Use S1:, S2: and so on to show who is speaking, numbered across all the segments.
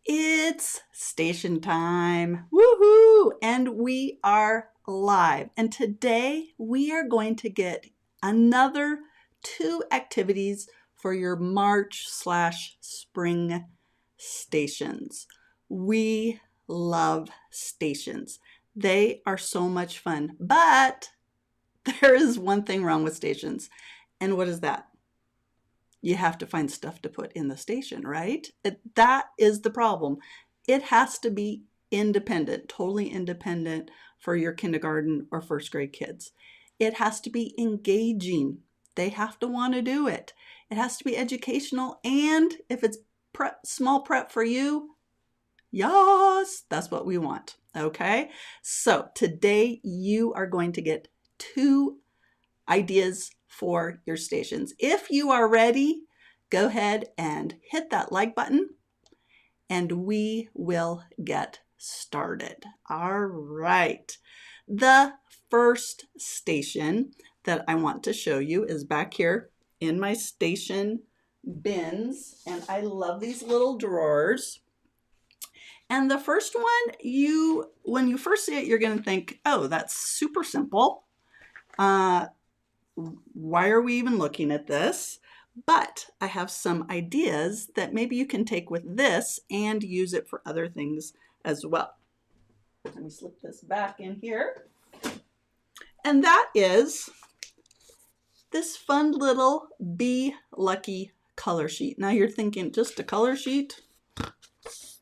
S1: It's station time. Woohoo! And we are live. And today we are going to get another 2 activities for your March/spring stations. We love stations. They are so much fun, but there is one thing wrong with stations. And what is that? You have to find stuff to put in the station, right? That is the problem. It has to be independent, totally independent for your kindergarten or first grade kids. It has to be engaging. They have to want to do it. It has to be educational, and if it's small prep for you, yes, that's what we want, okay? So today you are going to get 2 ideas for your stations. If you are ready, go ahead and hit that like button and we will get started. All right. The first station that I want to show you is back here in my station bins, and I love these little drawers. And the first one, when you first see it, you're going to think, oh, that's super simple. Why are we even looking at this? But I have some ideas that maybe you can take with this and use it for other things as well. Let me slip this back in here. And that is this fun little Be Lucky color sheet. Now you're thinking, just a color sheet?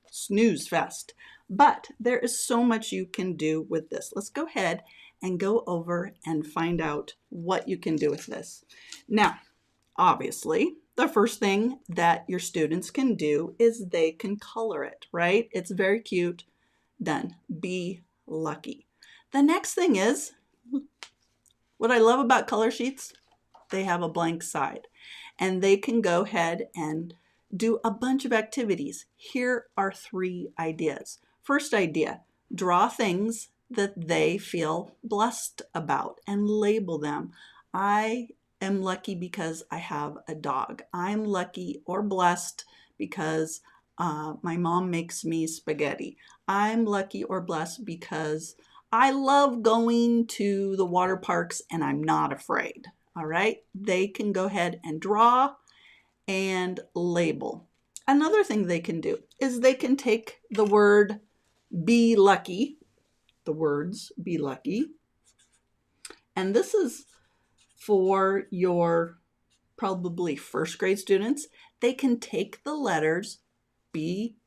S1: Snooze fest. But there is so much you can do with this. Let's go ahead and go over and find out what you can do with this. Now, obviously, the first thing that your students can do is they can color it, right? It's very cute. Done. Be lucky. The next thing is, what I love about color sheets, they have a blank side, and they can go ahead and do a bunch of activities. Here are 3 ideas. First idea, draw things that they feel blessed about and label them. I am lucky because I have a dog. I'm lucky or blessed because my mom makes me spaghetti. I'm lucky or blessed because I love going to the water parks and I'm not afraid. All right, they can go ahead and draw and label. Another thing they can do is they can take the word be lucky, the words be lucky, and this is for your probably first grade students. They can take the letters B-E-L-U-C-K-Y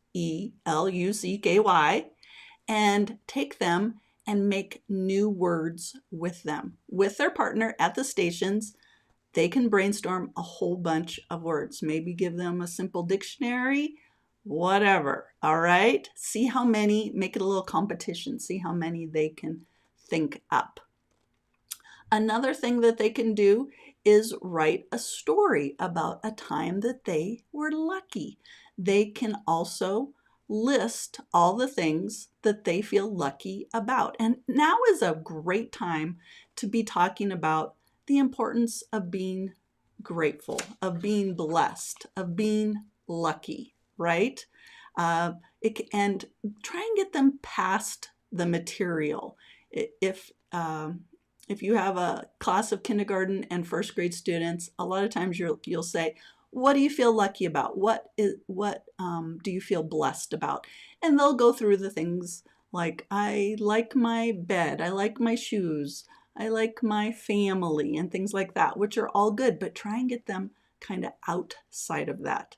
S1: and take them and make new words with them. With their partner at the stations, they can brainstorm a whole bunch of words. Maybe give them a simple dictionary, whatever. All right. See how many, make it a little competition. See how many they can think up. Another thing that they can do is write a story about a time that they were lucky. They can also list all the things that they feel lucky about. And now is a great time to be talking about the importance of being grateful, of being blessed, of being lucky, right? And try and get them past the material. If you have a class of kindergarten and first grade students, a lot of times you'll say, what do you feel lucky about? What do you feel blessed about? And they'll go through the things like, I like my bed, I like my shoes, I like my family, and things like that, which are all good, but try and get them kind of outside of that.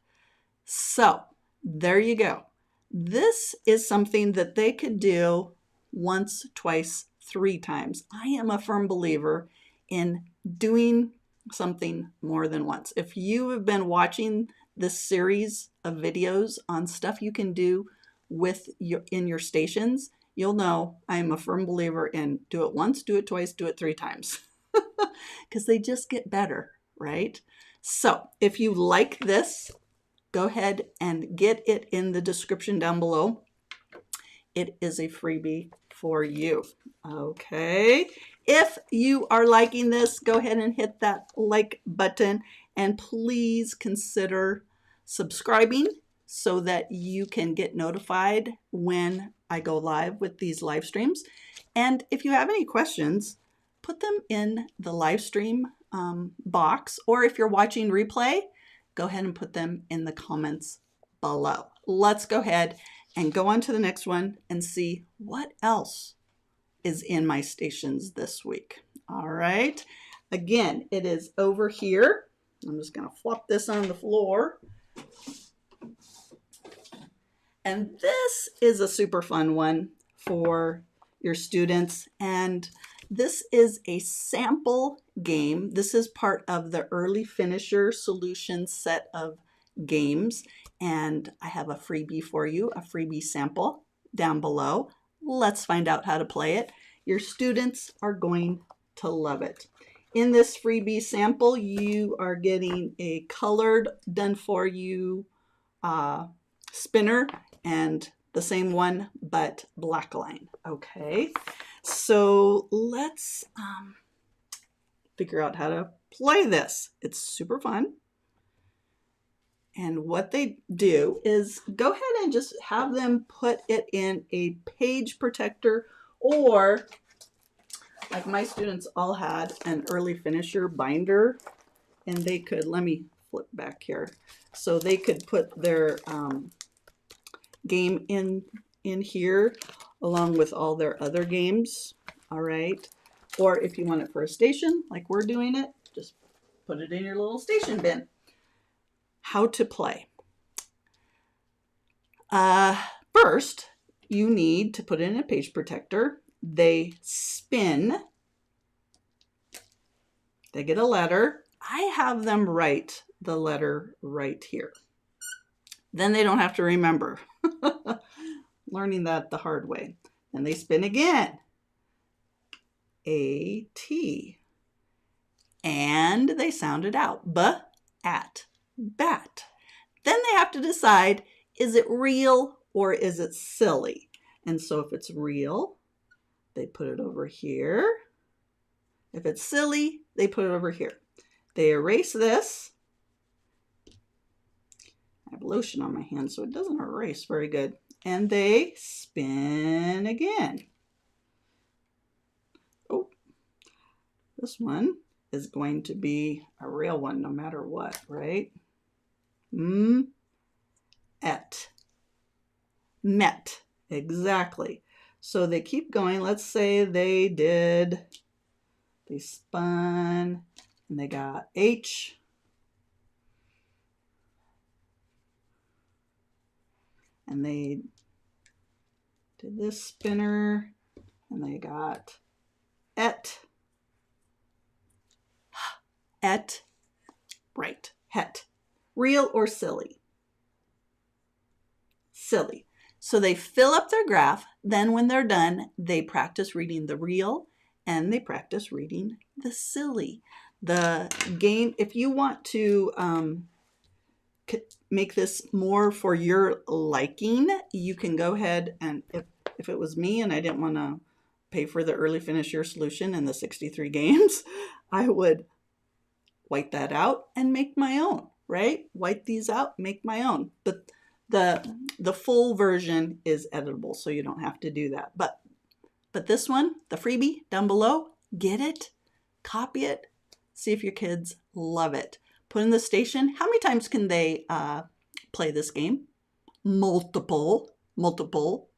S1: So there you go. This is something that they could do once, twice, 3 times. I am a firm believer in doing something more than once. If you have been watching this series of videos on stuff you can do in your stations, you'll know I am a firm believer in do it once, do it twice, do it 3 times, because they just get better, right? So if you like this, go ahead and get it in the description down below. It is a freebie for you. Okay. If you are liking this, go ahead and hit that like button, and please consider subscribing so that you can get notified when I go live with these live streams. And if you have any questions, put them in the live stream box, or if you're watching replay, go ahead and put them in the comments below. Let's go ahead and go on to the next one and see what else is in my stations this week. All right. Again, it is over here. I'm just going to flop this on the floor. And this is a super fun one for your students. And this is a sample game. This is part of the Early Finisher Solutions set of games. And I have a freebie for you, a freebie sample down below. Let's find out how to play it. Your students are going to love it. In this freebie sample, you are getting a colored done for you spinner and the same one but black line. Okay, so let's figure out how to play this. It's super fun. And what they do is go ahead and just have them put it in a page protector, or like my students all had an Early Finisher binder, and they could, let me flip back here, so they could put their game in here along with all their other games. All right, or if you want it for a station like we're doing it, just put it in your little station bin. How to play. First, you need to put it in a page protector. They spin. They get a letter. I have them write the letter right here. Then they don't have to remember. Learning that the hard way. Then they spin again. A-T. And they sound it out. B-at. Bat. Then they have to decide, is it real or is it silly? And so if it's real, they put it over here. If it's silly, they put it over here. They erase this. I have lotion on my hand, so it doesn't erase very good. And they spin again. Oh, this one is going to be a real one no matter what, right? Et. Met. Exactly. So they keep going. Let's say they spun and they got H. And they did this spinner and they got et. Et. Right. Het. Real or silly? Silly. So they fill up their graph. Then when they're done, they practice reading the real and they practice reading the silly. The game, if you want to make this more for your liking, you can go ahead and if it was me and I didn't want to pay for the Early Finisher solution and the 63 games, I would white that out and make my own, right? White these out, make my own. But the full version is editable, so you don't have to do that. But this one, the freebie down below, get it, copy it, see if your kids love it. Put in the station. How many times can they play this game? Multiple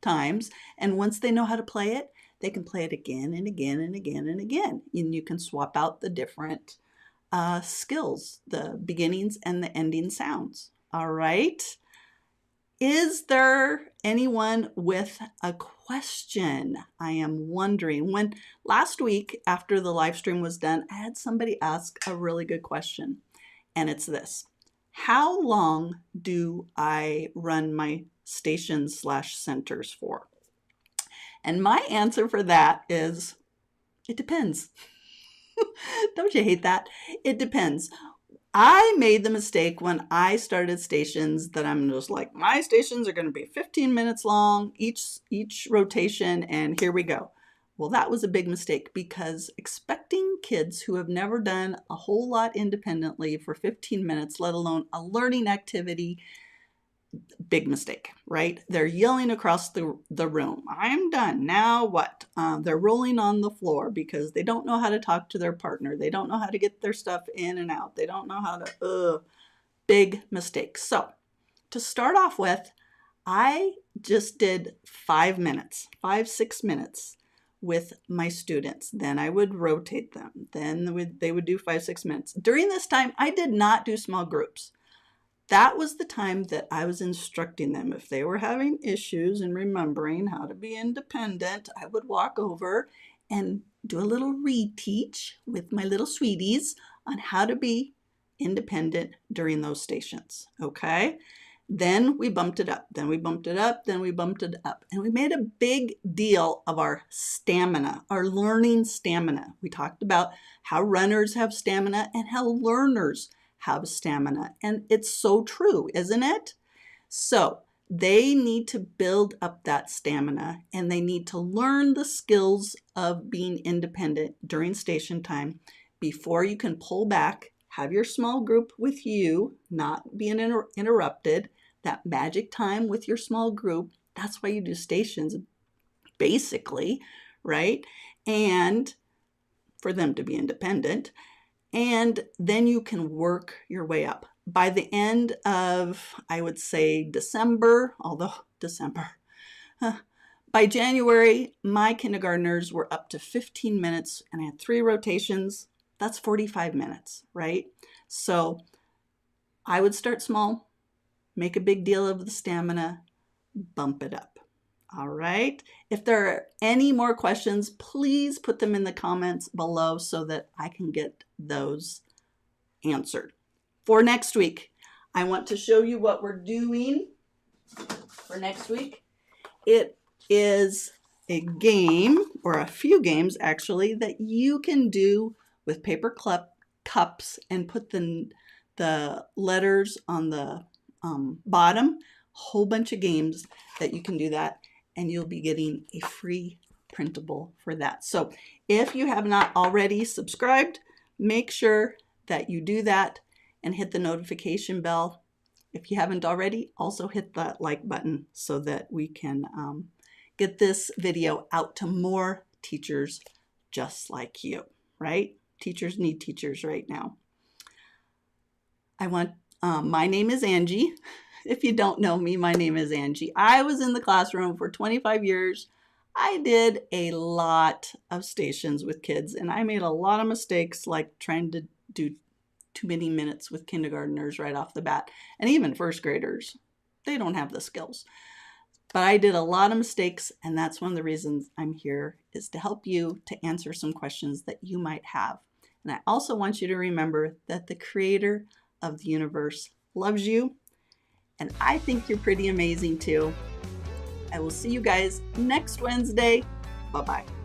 S1: times. And once they know how to play it, they can play it again and again and again and again. And you can swap out the different skills, the beginnings and the ending sounds. All right. Is there anyone with a question? I am wondering. When last week after the live stream was done, I had somebody ask a really good question. And it's this: how long do I run my stations/centers for? And my answer for that is, it depends. Don't you hate that? It depends. I made the mistake when I started stations that I'm just like, my stations are going to be 15 minutes long, each rotation, and here we go. Well, that was a big mistake, because expecting kids who have never done a whole lot independently for 15 minutes, let alone a learning activity, big mistake, right? They're yelling across the room, I'm done, now what? They're rolling on the floor because they don't know how to talk to their partner. They don't know how to get their stuff in and out. They don't know how to, big mistake. So to start off with, I just did 5 minutes, 6 minutes with my students. Then I would rotate them. Then they would do 5, 6 minutes. During this time, I did not do small groups. That was the time that I was instructing them. If they were having issues in remembering how to be independent, I would walk over and do a little reteach with my little sweeties on how to be independent during those stations, okay? Then we bumped it up, then we bumped it up, then we bumped it up. And we made a big deal of our stamina, our learning stamina. We talked about how runners have stamina and how learners have stamina. And it's so true, isn't it? So they need to build up that stamina and they need to learn the skills of being independent during station time before you can pull back, have your small group with you, not being interrupted, that magic time with your small group. That's why you do stations, basically, right? And for them to be independent. And then you can work your way up. By the end of, I would say, December, by January, my kindergartners were up to 15 minutes and I had 3 rotations. That's 45 minutes, right? So I would start small, make a big deal of the stamina, bump it up. All right. If there are any more questions, please put them in the comments below so that I can get those answered. For next week, I want to show you what we're doing for next week. It is a game, or a few games actually, that you can do with paper cups and put the letters on the bottom. Whole bunch of games that you can do that. And you'll be getting a free printable for that. So if you have not already subscribed, make sure that you do that and hit the notification bell. If you haven't already, also hit the like button so that we can get this video out to more teachers just like you, right? Teachers need teachers right now. My name is Angie. If you don't know me, my name is Angie. I was in the classroom for 25 years. I did a lot of stations with kids, and I made a lot of mistakes, like trying to do too many minutes with kindergartners right off the bat, and even first graders. They don't have the skills. But I did a lot of mistakes, and that's one of the reasons I'm here, is to help you to answer some questions that you might have. And I also want you to remember that the creator of the universe loves you. And I think you're pretty amazing too. I will see you guys next Wednesday. Bye-bye.